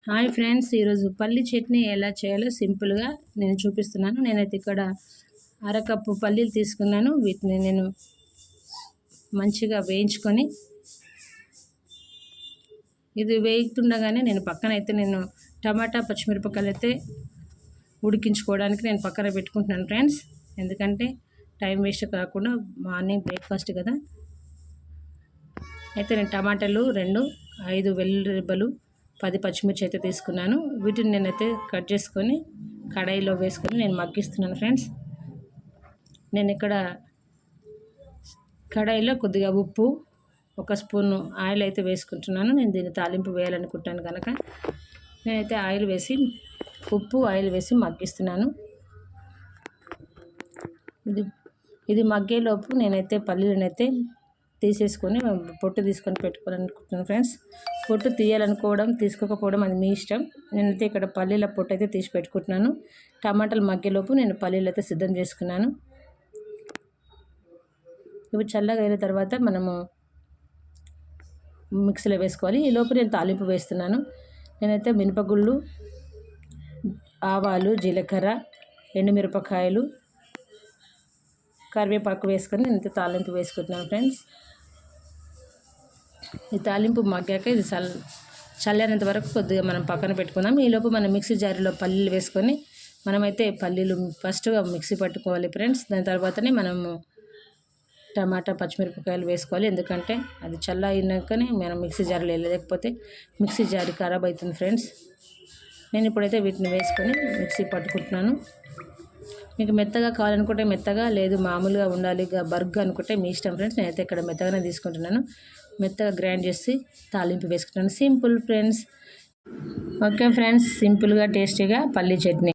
Hi friends, ఈరోజు పల్లి చట్నీ ఎలా చేయాలో సింపుల్గా నేను చూపిస్తున్నాను. నేనైతే ఇక్కడ అరకప్పు పల్లీలు తీసుకున్నాను. వీటిని నేను మంచిగా వేయించుకొని, ఇది వేగుతుండగానే నేను పక్కనైతే టమాటా పచ్చిమిరపకాయలు అయితే ఉడికించుకోవడానికి నేను పక్కన పెట్టుకుంటున్నాను ఫ్రెండ్స్. ఎందుకంటే టైం వేస్ట్ కాకుండా మార్నింగ్ బ్రేక్ఫాస్ట్ కదా. అయితే నేను టమాటాలు 2, 5 వెల్లుల్లి రెబ్బలు, 10 పచ్చిమిర్చి అయితే తీసుకున్నాను. వీటిని నేనైతే కట్ చేసుకొని కడాయిలో వేసుకొని నేను మగ్గిస్తున్నాను ఫ్రెండ్స్. నేను ఇక్కడ కడాయిలో కొద్దిగా ఉప్పు, 1 స్పూను ఆయిల్ అయితే వేసుకుంటున్నాను. నేను దీన్ని తాలింపు వేయాలనుకుంటాను కనుక నేనైతే ఉప్పు ఆయిల్ వేసి మగ్గిస్తున్నాను. ఇది మగ్గేలోపు నేనైతే పల్లీలను అయితే తీసేసుకొని పొట్టు తీసుకొని పెట్టుకోవాలనుకుంటున్నాను ఫ్రెండ్స్. పొట్టు తీయాలనుకోవడం తీసుకోకపోవడం అది మీ ఇష్టం. నేనైతే ఇక్కడ పల్లీల పొట్టు అయితే తీసి పెట్టుకుంటున్నాను. టమాటాలు మగ్గేలోపు నేను పల్లీలు అయితే సిద్ధం చేసుకున్నాను. ఇవి చల్లగా అయిన తర్వాత మనము మిక్సీలో వేసుకోవాలి. ఈలోపు నేను తాలింపు వేస్తున్నాను. నేనైతే మినపగుళ్ళు, ఆవాలు, జీలకర్ర, ఎండుమిరపకాయలు, కరివేపాకు వేసుకొని నేనైతే తాలింపు వేసుకుంటున్నాను ఫ్రెండ్స్. ఈ తాలింపు మగ్గాక ఇది చల్లారేంత వరకు కొద్దిగా మనం పక్కన పెట్టుకుందాం. ఈలోపు మనం మిక్సీ జారీలో పల్లీలు వేసుకొని మనమైతే పల్లీలు ఫస్ట్గా మిక్సీ పట్టుకోవాలి ఫ్రెండ్స్. దాని తర్వాతనే మనము టమాటా పచ్చిమిరపకాయలు వేసుకోవాలి. ఎందుకంటే అది చల్లారినాకనే మనం మిక్సీ జారీలో లేకపోతే మిక్సీ జారీ ఖరాబ్ అవుతుంది ఫ్రెండ్స్. నేను ఇప్పుడైతే వీటిని వేసుకొని మిక్సీ పట్టుకుంటున్నాను. మీకు మెత్తగా కావాలనుకుంటే మెత్తగా, లేదు మామూలుగా ఉండాలి బర్గ్ అనుకుంటే మీ ఇష్టం ఫ్రెండ్స్. నేనైతే ఇక్కడ మెత్తగానే తీసుకుంటున్నాను. మెత్తగా గ్రైండ్ చేసి తాలింపు వేసుకుంటున్నాను. Simple friends. ఓకే ఫ్రెండ్స్, సింపుల్గా టేస్టీగా పల్లీ చట్నీ.